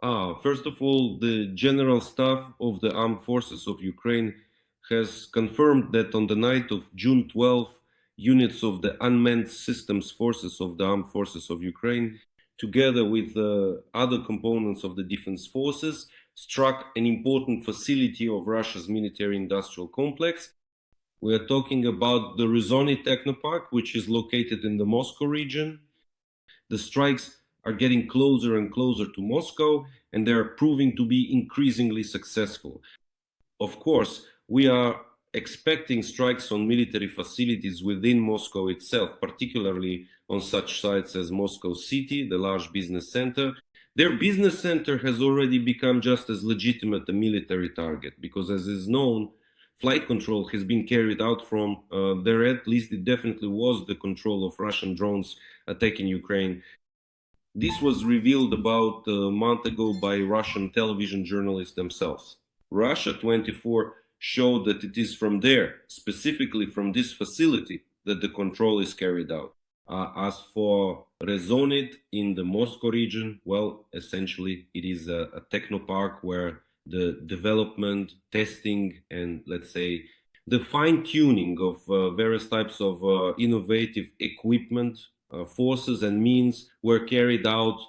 First of all, the General Staff of the Armed Forces of Ukraine has confirmed that on the night of June 12th, units of the Unmanned Systems Forces of the Armed Forces of Ukraine, together with other components of the defense forces, struck an important facility of Russia's military-industrial complex. We are talking about the Rezonit Technopark, which is located in the Moscow region. The strikes are getting closer and closer to Moscow, and they are proving to be increasingly successful. Of course, we are expecting strikes on military facilities within Moscow itself, particularly on such sites as Moscow City, the large business center. Their business center has already become just as legitimate a military target because, as is known, flight control has been carried out from there. At least it definitely was the control of Russian drones attacking Ukraine. This was revealed about a month ago by Russian television journalists themselves. Russia 24 showed that it is from there, specifically from this facility, that the control is carried out. As for Rezonit in the Moscow region, well, essentially it is a technopark where the development, testing, and let's say the fine-tuning of various types of innovative equipment, forces and means were carried out.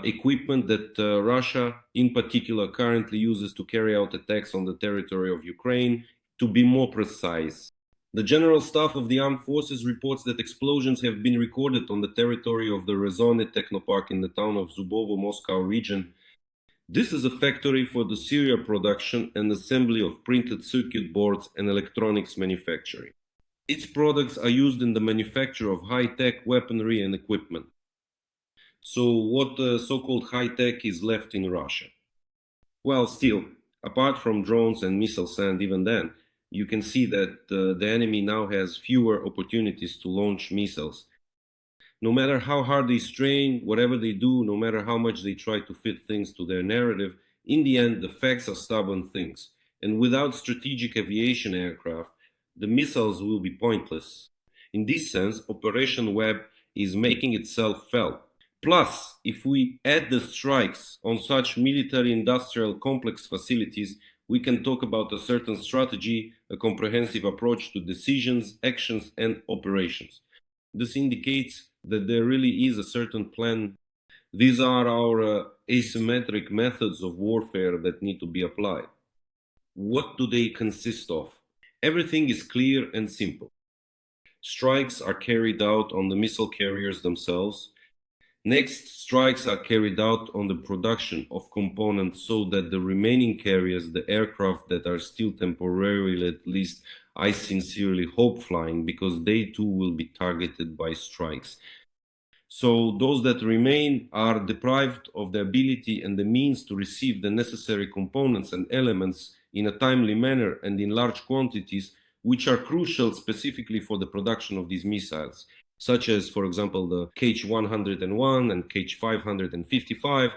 Equipment that Russia in particular currently uses to carry out attacks on the territory of Ukraine. To be more precise, the General Staff of the Armed Forces reports that explosions have been recorded on the territory of the Rezonit Technopark in the town of Zubovo, Moscow region. This is a factory for the serial production and assembly of printed circuit boards and electronics manufacturing. Its products are used in the manufacture of high-tech weaponry and equipment. So what so-called high-tech is left in Russia? Well, still, apart from drones and missiles, and even then, you can see that the enemy now has fewer opportunities to launch missiles. No matter how hard they strain, whatever they do, no matter how much they try to fit things to their narrative, in the end, the facts are stubborn things. And without strategic aviation aircraft, the missiles will be pointless. In this sense, Operation Web is making itself felt. Plus, if we add the strikes on such military-industrial complex facilities, we can talk about a certain strategy, a comprehensive approach to decisions, actions, and operations. This indicates that there really is a certain plan. These are our asymmetric methods of warfare that need to be applied. What do they consist of? Everything is clear and simple. Strikes are carried out on the missile carriers themselves. Next, strikes are carried out on the production of components so that the remaining carriers, the aircraft that are still temporarily, at least I sincerely hope, flying, because they too will be targeted by strikes. So those that remain are deprived of the ability and the means to receive the necessary components and elements in a timely manner and in large quantities, which are crucial specifically for the production of these missiles, such as, for example, the Kh-101 and Kh-555.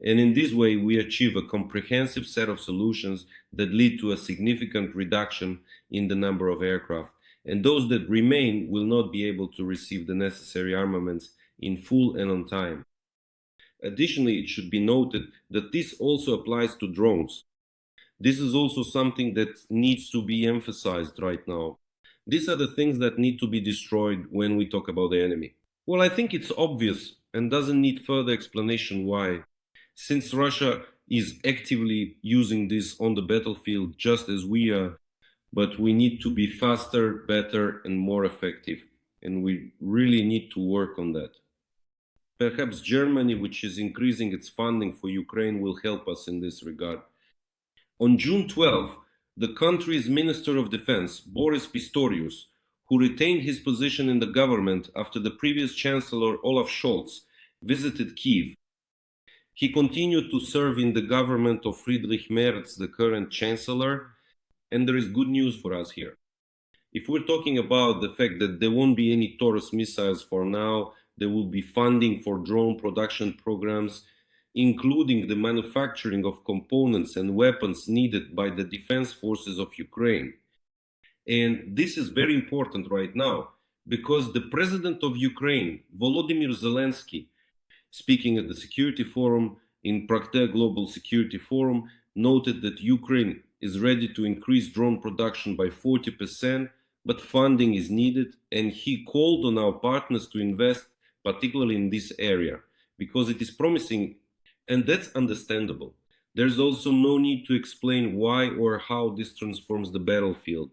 And in this way, we achieve a comprehensive set of solutions that lead to a significant reduction in the number of aircraft. And those that remain will not be able to receive the necessary armaments in full and on time. Additionally, it should be noted that this also applies to drones. This is also something that needs to be emphasized right now. These are the things that need to be destroyed when we talk about the enemy. Well, I think it's obvious and doesn't need further explanation why. Since Russia is actively using this on the battlefield just as we are, but we need to be faster, better, and more effective. And we really need to work on that. Perhaps Germany, which is increasing its funding for Ukraine, will help us in this regard. On June 12, the country's Minister of Defense, Boris Pistorius, who retained his position in the government after the previous Chancellor Olaf Scholz visited Kyiv. He continued to serve in the government of Friedrich Merz, the current Chancellor, and there is good news for us here. If we're talking about the fact that there won't be any Taurus missiles for now, there will be funding for drone production programs, including the manufacturing of components and weapons needed by the defense forces of Ukraine. And this is very important right now, because the president of Ukraine, Volodymyr Zelensky, speaking at the Security Forum, in Prague Global Security Forum, noted that Ukraine is ready to increase drone production by 40%, but funding is needed, and he called on our partners to invest, particularly in this area, because it is promising, and that's understandable. There's also no need to explain why or how this transforms the battlefield.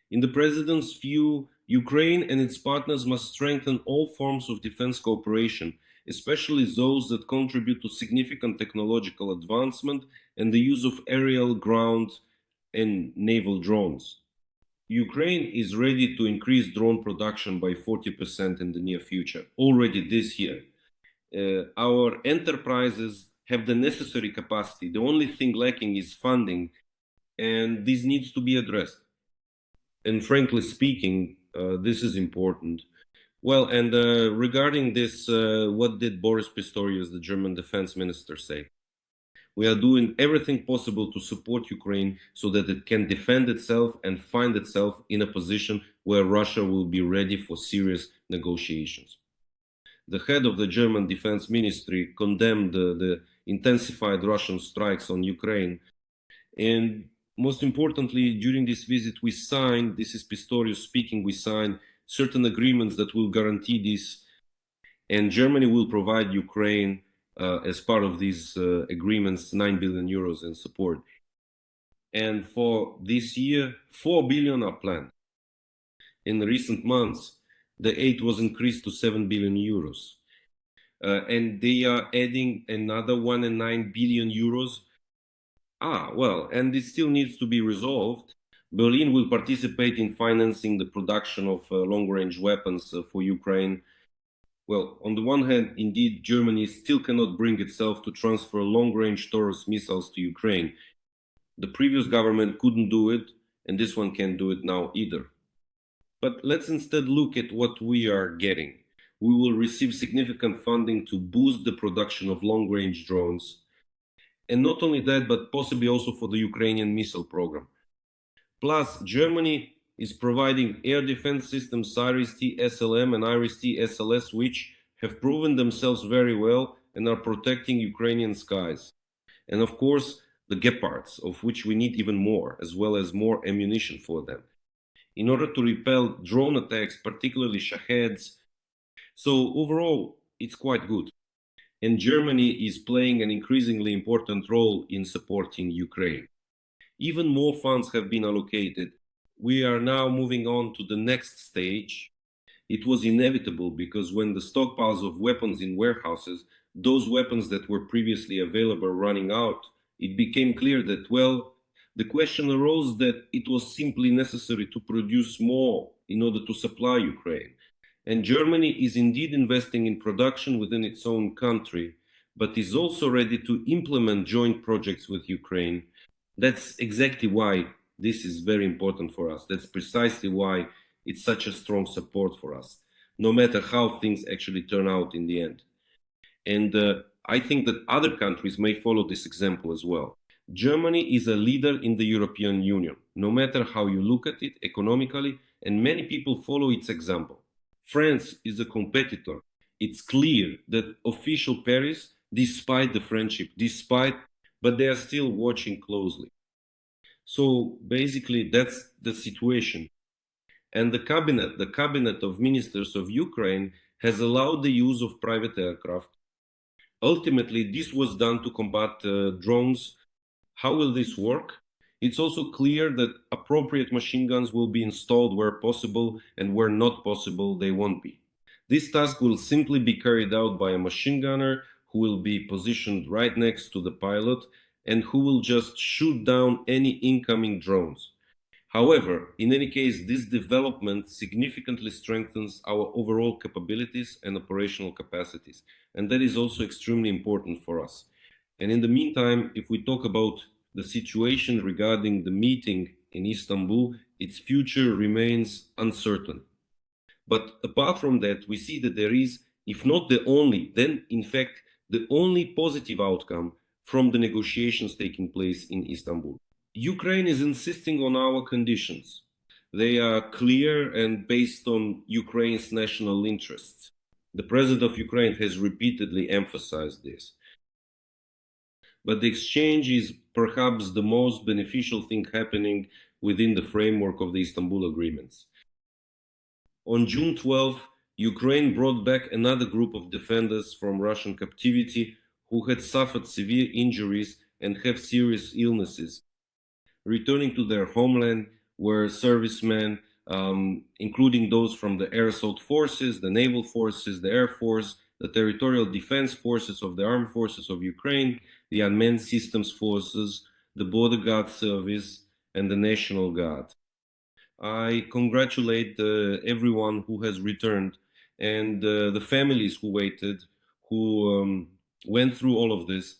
In the President's view, Ukraine and its partners must strengthen all forms of defense cooperation, especially those that contribute to significant technological advancement and the use of aerial, ground, and naval drones. Ukraine is ready to increase drone production by 40% in the near future, already this year. Our enterprises have the necessary capacity. The only thing lacking is funding, and this needs to be addressed. And frankly speaking, this is important. Well, and regarding this, what did Boris Pistorius, the German defense minister, say? We are doing everything possible to support Ukraine so that it can defend itself and find itself in a position where Russia will be ready for serious negotiations. The head of the German Defense Ministry condemned the intensified Russian strikes on Ukraine. And most importantly, during this visit, we signed, this is Pistorius speaking, we signed certain agreements that will guarantee this. And Germany will provide Ukraine, as part of these agreements, 9 billion euros in support. And for this year, 4 billion are planned. In the recent months, the aid was increased to 7 billion euros. And they are adding another 1.9 billion euros. Well, and it still needs to be resolved. Berlin will participate in financing the production of long-range weapons for Ukraine. Well, on the one hand, indeed, Germany still cannot bring itself to transfer long-range Taurus missiles to Ukraine. The previous government couldn't do it, and this one can't do it now either. But let's instead look at what we are getting. We will receive significant funding to boost the production of long-range drones. And not only that, but possibly also for the Ukrainian missile program. Plus, Germany is providing air defense systems IRIS-T SLM and IRIS-T SLS, which have proven themselves very well and are protecting Ukrainian skies. And of course, the Gepards, of which we need even more, as well as more ammunition for them, in order to repel drone attacks, particularly Shaheds. So overall, it's quite good. And Germany is playing an increasingly important role in supporting Ukraine. Even more funds have been allocated. We are now moving on to the next stage. It was inevitable because when the stockpiles of weapons in warehouses, those weapons that were previously available running out, it became clear that, well, the question arose that it was simply necessary to produce more in order to supply Ukraine. And Germany is indeed investing in production within its own country, but is also ready to implement joint projects with Ukraine. That's exactly why this is very important for us. That's precisely why it's such a strong support for us, no matter how things actually turn out in the end. And I think that other countries may follow this example as well. Germany is a leader in the European Union, no matter how you look at it economically, and many people follow its example. France is a competitor. It's clear that official Paris, despite the friendship, but they are still watching closely. So basically, that's the situation. And the cabinet of ministers of Ukraine has allowed the use of private aircraft. Ultimately, this was done to combat drones. How will this work? It's also clear that appropriate machine guns will be installed where possible, and where not possible, they won't be. This task will simply be carried out by a machine gunner who will be positioned right next to the pilot and who will just shoot down any incoming drones. However, in any case, this development significantly strengthens our overall capabilities and operational capacities, and that is also extremely important for us. And in the meantime, if we talk about the situation regarding the meeting in Istanbul, its future remains uncertain. But apart from that, we see that there is, if not the only, then in fact, the only positive outcome from the negotiations taking place in Istanbul. Ukraine is insisting on our conditions. They are clear and based on Ukraine's national interests. The president of Ukraine has repeatedly emphasized this. but the exchange is perhaps the most beneficial thing happening within the framework of the Istanbul agreements. On June 12th, Ukraine brought back another group of defenders from Russian captivity who had suffered severe injuries and have serious illnesses. Returning to their homeland were servicemen, including those from the air assault forces, the naval forces, the air force, the territorial defense forces of the armed forces of Ukraine, the unmanned systems forces, the border guard service, and the National Guard. I congratulate everyone who has returned and the families who waited, who went through all of this.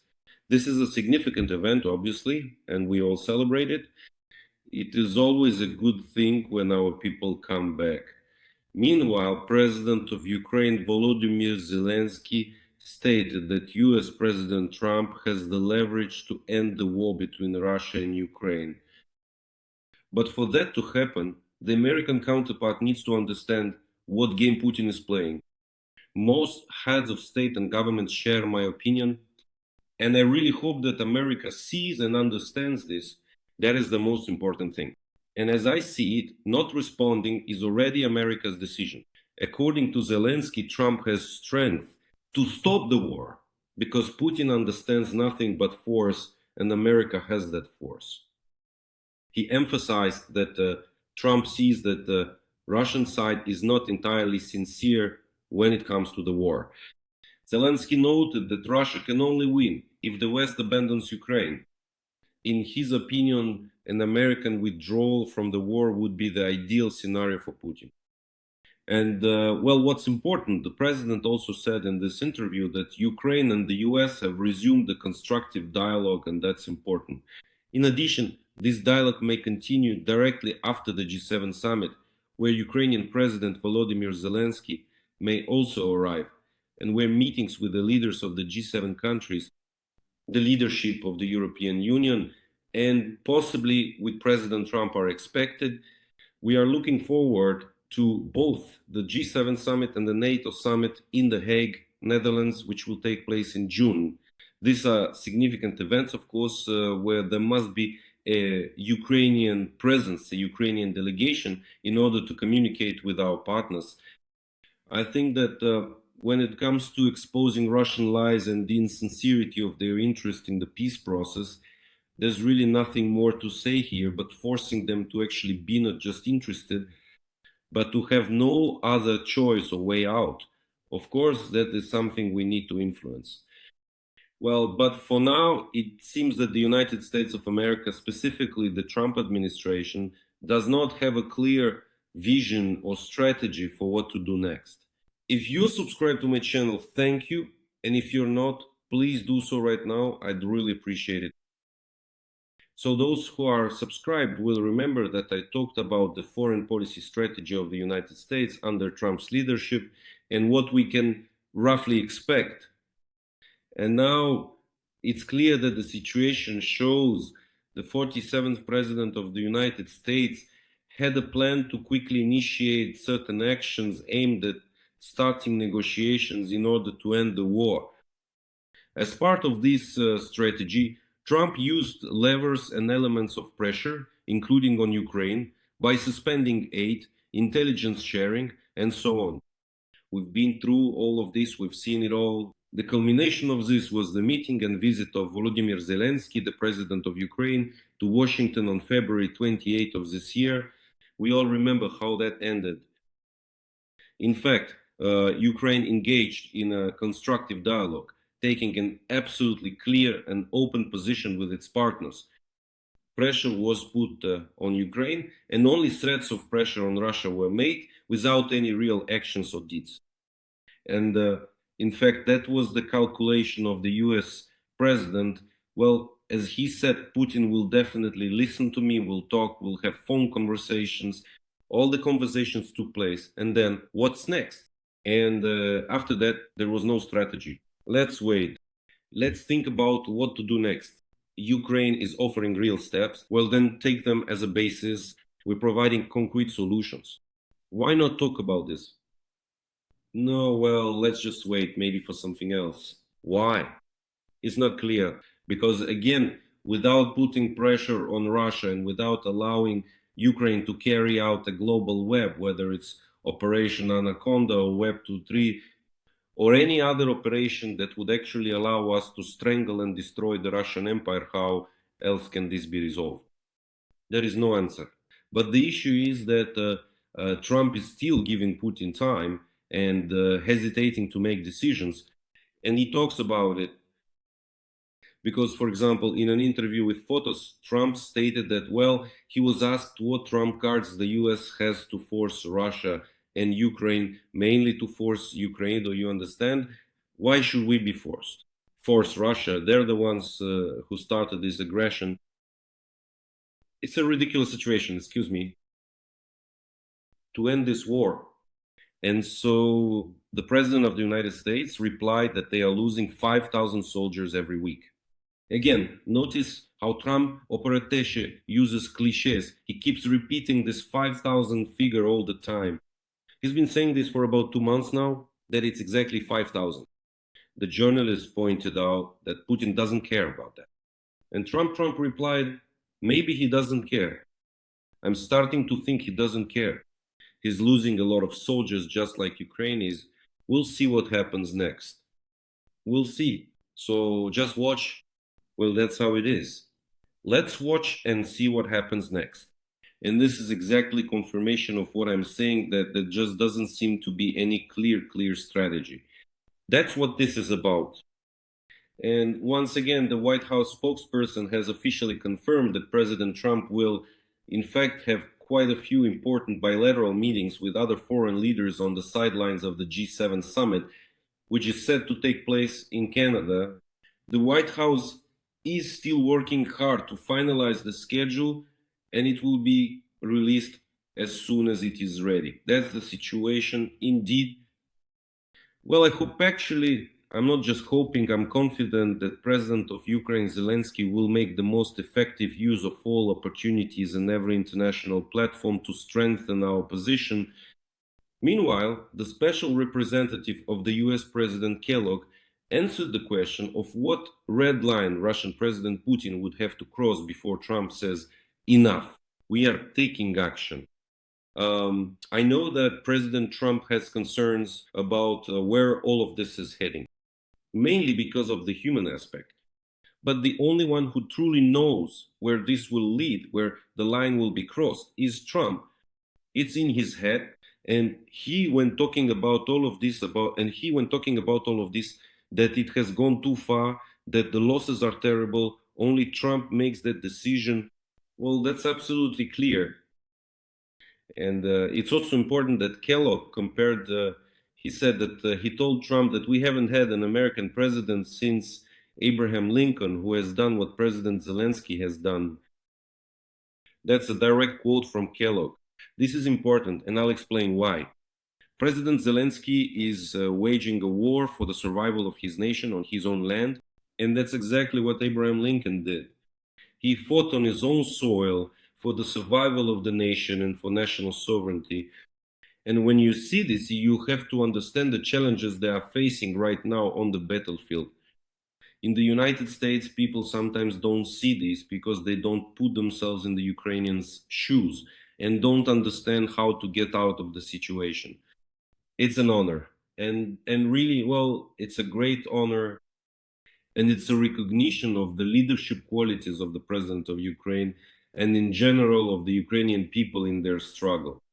This is a significant event, obviously, and we all celebrate it. It is always a good thing when our people come back. Meanwhile, President of Ukraine Volodymyr Zelensky stated that US President Trump has the leverage to end the war between Russia and Ukraine. But for that to happen, the American counterpart needs to understand what game Putin is playing. Most heads of state and government share my opinion, and I really hope that America sees and understands this. That is the most important thing. And as I see it, not responding is already America's decision. According to Zelensky, Trump has strength to stop the war because Putin understands nothing but force, and America has that force. He emphasized that Trump sees that the Russian side is not entirely sincere when it comes to the war. Zelensky noted that Russia can only win if the West abandons Ukraine. In his opinion, an American withdrawal from the war would be the ideal scenario for Putin. And what's important, the president also said in this interview that Ukraine and the US have resumed the constructive dialogue, and that's important. In addition, this dialogue may continue directly after the G7 summit, where Ukrainian President Volodymyr Zelensky may also arrive, and where meetings with the leaders of the G7 countries, the leadership of the European Union, and possibly with President Trump are expected. We are looking forward to both the G7 summit and the NATO summit in The Hague, Netherlands, which will take place in June. These are significant events, of course, where there must be a Ukrainian presence, a Ukrainian delegation, in order to communicate with our partners. I think that when it comes to exposing Russian lies and the insincerity of their interest in the peace process, there's really nothing more to say here but forcing them to actually be not just interested, but to have no other choice or way out. Of course, that is something we need to influence. Well, but for now, it seems that the United States of America, specifically the Trump administration, does not have a clear vision or strategy for what to do next. If you subscribe to my channel, thank you. And if you're not, please do so right now. I'd really appreciate it. So those who are subscribed will remember that I talked about the foreign policy strategy of the United States under Trump's leadership and what we can roughly expect. And now it's clear that the situation shows the 47th President of the United States had a plan to quickly initiate certain actions aimed at starting negotiations in order to end the war. As part of this strategy, Trump used levers and elements of pressure, including on Ukraine, by suspending aid, intelligence sharing, and so on. We've been through all of this, we've seen it all. The culmination of this was the meeting and visit of Volodymyr Zelensky, the president of Ukraine, to Washington on February 28th of this year. We all remember how that ended. In fact, Ukraine engaged in a constructive dialogue, taking an absolutely clear and open position with its partners. Pressure was put on Ukraine, and only threats of pressure on Russia were made without any real actions or deeds. And in fact, that was the calculation of the US president. Well, as he said, Putin will definitely listen to me, we'll talk, we'll have phone conversations. All the conversations took place. And then what's next? And after that, there was no strategy. Let's wait. Let's think about what to do next. Ukraine is offering real steps. Well, then take them as a basis. We're providing concrete solutions. Why not talk about this? No, well, let's just wait, maybe for something else. Why? It's not clear. Because again, without putting pressure on Russia and without allowing Ukraine to carry out a global web, whether it's Operation Anaconda or Web 2.3, or any other operation that would actually allow us to strangle and destroy the Russian Empire, how else can this be resolved? There is no answer. But the issue is that Trump is still giving Putin time and hesitating to make decisions. And he talks about it because, for example, in an interview with Photos, Trump stated that, well, he was asked what trump cards the US has to force Russia and Ukraine, mainly to force Ukraine. Do you understand? Why should we be forced? Force Russia. They're the ones who started this aggression. It's a ridiculous situation, excuse me, to end this war. And so the president of the United States replied that they are losing 5,000 soldiers every week. Again, notice how Trump operateshe uses cliches. He keeps repeating this 5,000 figure all the time. He's been saying this for about 2 months now, that it's exactly 5,000. The journalist pointed out that Putin doesn't care about that. And Trump replied, maybe he doesn't care. I'm starting to think he doesn't care. He's losing a lot of soldiers just like Ukraine is. We'll see what happens next. We'll see. So just watch. Well, that's how it is. Let's watch and see what happens next. And this is exactly confirmation of what I'm saying, that there just doesn't seem to be any clear strategy. That's what this is about. And once again, the White House spokesperson has officially confirmed that President Trump will, in fact, have quite a few important bilateral meetings with other foreign leaders on the sidelines of the G7 summit, which is set to take place in Canada. The White House is still working hard to finalize the schedule, and it will be released as soon as it is ready. That's the situation indeed. Well, I hope actually, I'm not just hoping, I'm confident that President of Ukraine Zelensky will make the most effective use of all opportunities and every international platform to strengthen our position. Meanwhile, the special representative of the US President Kellogg answered the question of what red line Russian President Putin would have to cross before Trump says, enough, we are taking action. I know that President Trump has concerns about where all of this is heading, mainly because of the human aspect. But the only one who truly knows where this will lead, where the line will be crossed, is Trump. It's in his head, and when talking about all of this, that it has gone too far, that the losses are terrible, only Trump makes that decision. Well, that's absolutely clear. And it's also important that Kellogg he said that he told Trump that we haven't had an American president since Abraham Lincoln who has done what President Zelensky has done. That's a direct quote from Kellogg. This is important, and I'll explain why. President Zelensky is waging a war for the survival of his nation on his own land, and that's exactly what Abraham Lincoln did. He fought on his own soil for the survival of the nation and for national sovereignty. And when you see this, you have to understand the challenges they are facing right now on the battlefield. In the United States, people sometimes don't see this because they don't put themselves in the Ukrainians' shoes and don't understand how to get out of the situation. It's an honor. And really, well, it's a great honor. And it's a recognition of the leadership qualities of the president of Ukraine and in general of the Ukrainian people in their struggle.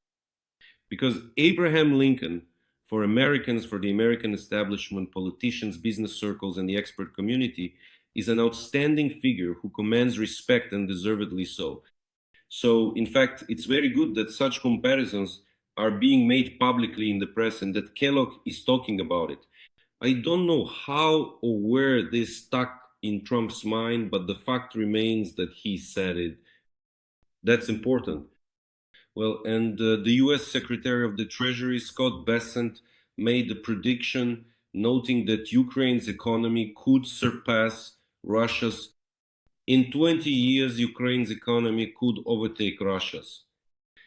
Because Abraham Lincoln, for Americans, for the American establishment, politicians, business circles, and the expert community, is an outstanding figure who commands respect, and deservedly so. So, in fact, it's very good that such comparisons are being made publicly in the press and that Kellogg is talking about it. I don't know how or where this stuck in Trump's mind, but the fact remains that he said it. That's important. Well, and the US Secretary of the Treasury, Scott Bessent, made a prediction noting that Ukraine's economy could surpass Russia's. In 20 years, Ukraine's economy could overtake Russia's.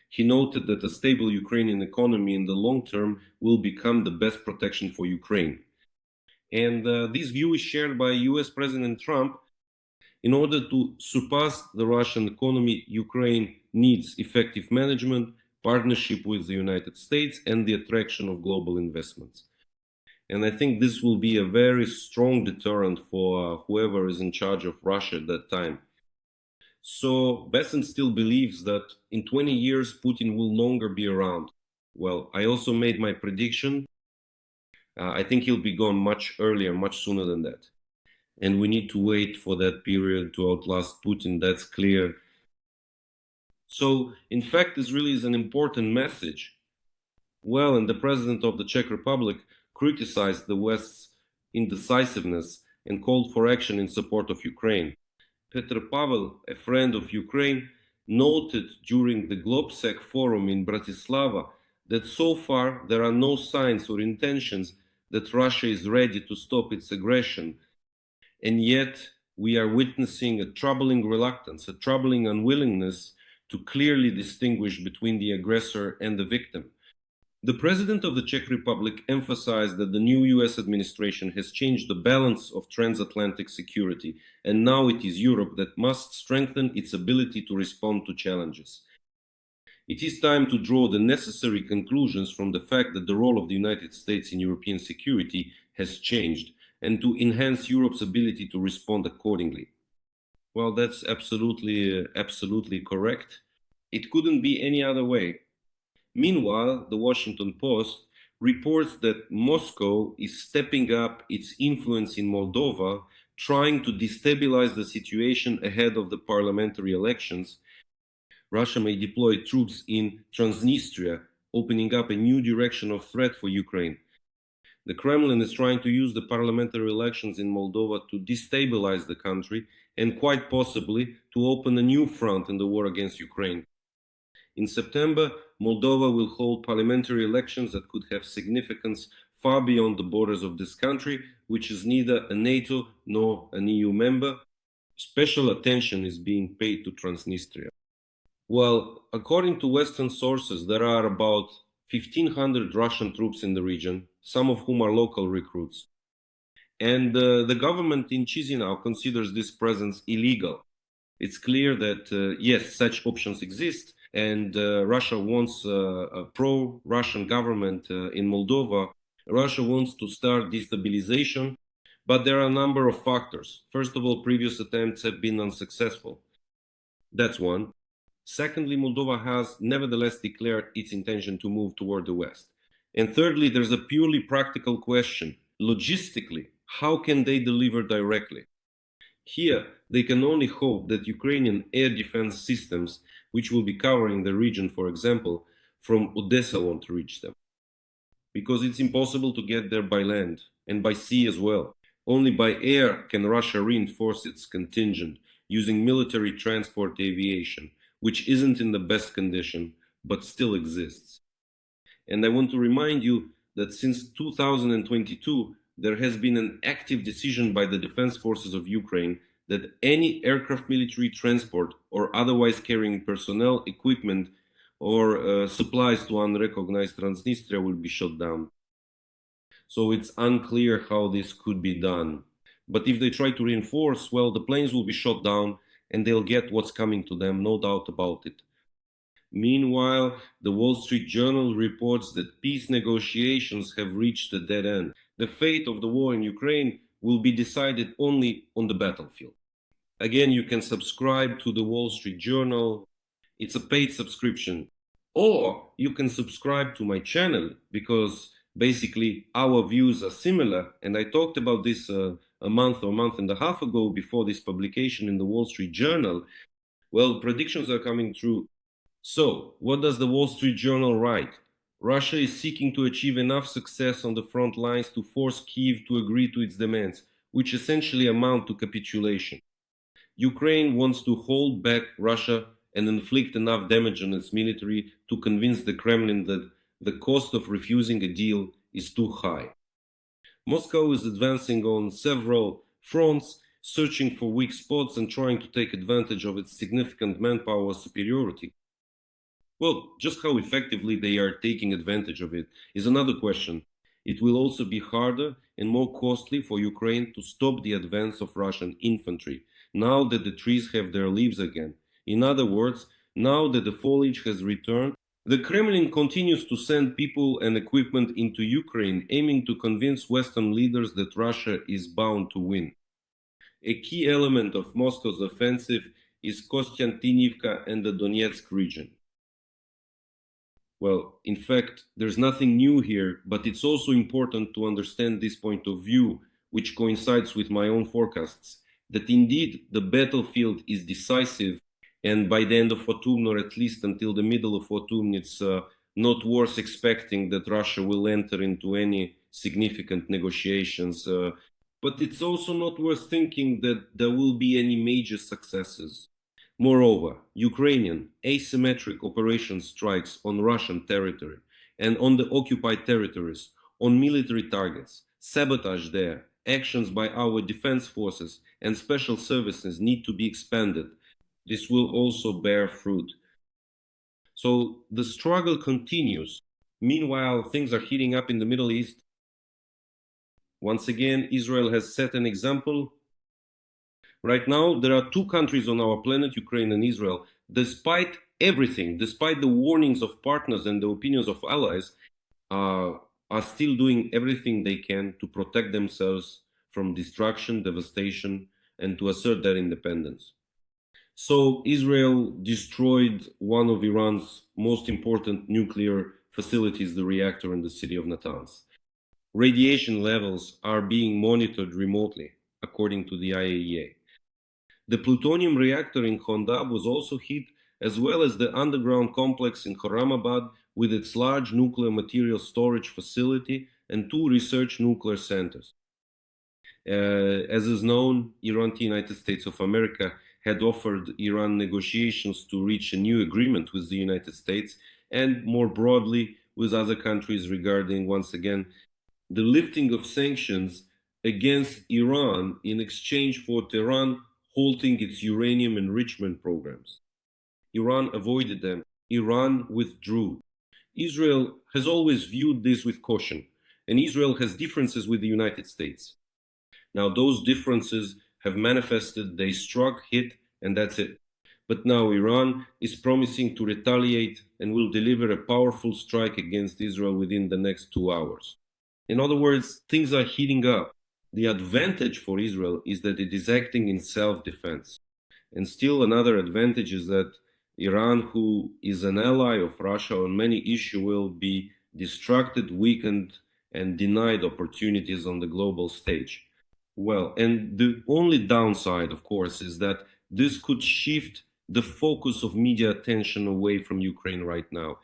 He noted that a stable Ukrainian economy in the long term will become the best protection for Ukraine. And this view is shared by US President Trump. In order to surpass the Russian economy, Ukraine needs effective management, partnership with the United States, and the attraction of global investments. And I think this will be a very strong deterrent for whoever is in charge of Russia at that time. So Besant still believes that in 20 years, Putin will no longer be around. Well, I also made my prediction. I think he'll be gone much earlier, much sooner than that. And we need to wait for that period to outlast Putin, that's clear. So, in fact, this really is an important message. Well, and the president of the Czech Republic criticized the West's indecisiveness and called for action in support of Ukraine. Petr Pavel, a friend of Ukraine, noted during the GlobSec forum in Bratislava that so far there are no signs or intentions that Russia is ready to stop its aggression. And yet we are witnessing a troubling reluctance, a troubling unwillingness to clearly distinguish between the aggressor and the victim. The president of the Czech Republic emphasized that the new US administration has changed the balance of transatlantic security, and now it is Europe that must strengthen its ability to respond to challenges. It is time to draw the necessary conclusions from the fact that the role of the United States in European security has changed, and to enhance Europe's ability to respond accordingly. Well, that's absolutely correct. It couldn't be any other way. Meanwhile, the Washington Post reports that Moscow is stepping up its influence in Moldova, trying to destabilize the situation ahead of the parliamentary elections. Russia may deploy troops in Transnistria, opening up a new direction of threat for Ukraine. The Kremlin is trying to use the parliamentary elections in Moldova to destabilize the country and quite possibly to open a new front in the war against Ukraine. In September, Moldova will hold parliamentary elections that could have significance far beyond the borders of this country, which is neither a NATO nor an EU member. Special attention is being paid to Transnistria. Well, according to Western sources, there are about 1,500 Russian troops in the region, some of whom are local recruits. And the government in Chisinau considers this presence illegal. It's clear that, yes, such options exist, and Russia wants a pro-Russian government in Moldova. Russia wants to start destabilization, but there are a number of factors. First of all, previous attempts have been unsuccessful. That's one. Secondly, Moldova has nevertheless declared its intention to move toward the West. And thirdly, there's a purely practical question. Logistically, how can they deliver directly? Here, they can only hope that Ukrainian air defense systems, which will be covering the region, for example, from Odessa won't reach them. Because it's impossible to get there by land and by sea as well. Only by air can Russia reinforce its contingent using military transport aviation, which isn't in the best condition, but still exists. And I want to remind you that since 2022, there has been an active decision by the defense forces of Ukraine that any aircraft military transport or otherwise carrying personnel, equipment, or supplies to unrecognized Transnistria will be shot down. So it's unclear how this could be done. But if they try to reinforce, well, the planes will be shot down and they'll get what's coming to them, no doubt about it. Meanwhile, the Wall Street Journal reports that peace negotiations have reached a dead end. The fate of the war in Ukraine will be decided only on the battlefield. Again, you can subscribe to the Wall Street Journal. It's a paid subscription. Or you can subscribe to my channel, because basically our views are similar. And I talked about this a month or a month and a half ago before this publication in the Wall Street Journal. Well, predictions are coming true. So, what does the Wall Street Journal write? Russia is seeking to achieve enough success on the front lines to force Kyiv to agree to its demands, which essentially amount to capitulation. Ukraine wants to hold back Russia and inflict enough damage on its military to convince the Kremlin that the cost of refusing a deal is too high. Moscow is advancing on several fronts, searching for weak spots and trying to take advantage of its significant manpower superiority. Well, just how effectively they are taking advantage of it is another question. It will also be harder and more costly for Ukraine to stop the advance of Russian infantry, now that the trees have their leaves again. In other words, now that the foliage has returned, the Kremlin continues to send people and equipment into Ukraine, aiming to convince Western leaders that Russia is bound to win. A key element of Moscow's offensive is Kostiantynivka and the Donetsk region. Well, in fact, there's nothing new here, but it's also important to understand this point of view, which coincides with my own forecasts, that indeed the battlefield is decisive, and by the end of autumn, or at least until the middle of autumn, it's not worth expecting that Russia will enter into any significant negotiations. But it's also not worth thinking that there will be any major successes. Moreover, Ukrainian asymmetric operation strikes on Russian territory and on the occupied territories, on military targets, sabotage there, actions by our defense forces and special services need to be expanded. This will also bear fruit. So the struggle continues. Meanwhile, things are heating up in the Middle East. Once again, Israel has set an example. Right now, there are two countries on our planet, Ukraine and Israel. Despite everything, despite the warnings of partners and the opinions of allies, are still doing everything they can to protect themselves from destruction, devastation, and to assert their independence. So, Israel destroyed one of Iran's most important nuclear facilities, the reactor in the city of Natanz. Radiation levels are being monitored remotely, according to the IAEA. The plutonium reactor in Khondab was also hit, as well as the underground complex in Khorramabad with its large nuclear material storage facility and two research nuclear centers. As is known, Iran, the United States of America, had offered Iran negotiations to reach a new agreement with the United States and more broadly with other countries regarding, once again, the lifting of sanctions against Iran in exchange for Tehran halting its uranium enrichment programs. Iran avoided them. Iran withdrew. Israel has always viewed this with caution, and Israel has differences with the United States. Now, those differences have manifested, they struck, hit, and that's it. But now Iran is promising to retaliate and will deliver a powerful strike against Israel within the next 2 hours. In other words, things are heating up. The advantage for Israel is that it is acting in self-defense. And still another advantage is that Iran, who is an ally of Russia on many issues, will be distracted, weakened, and denied opportunities on the global stage. Well, and the only downside, of course, is that this could shift the focus of media attention away from Ukraine right now.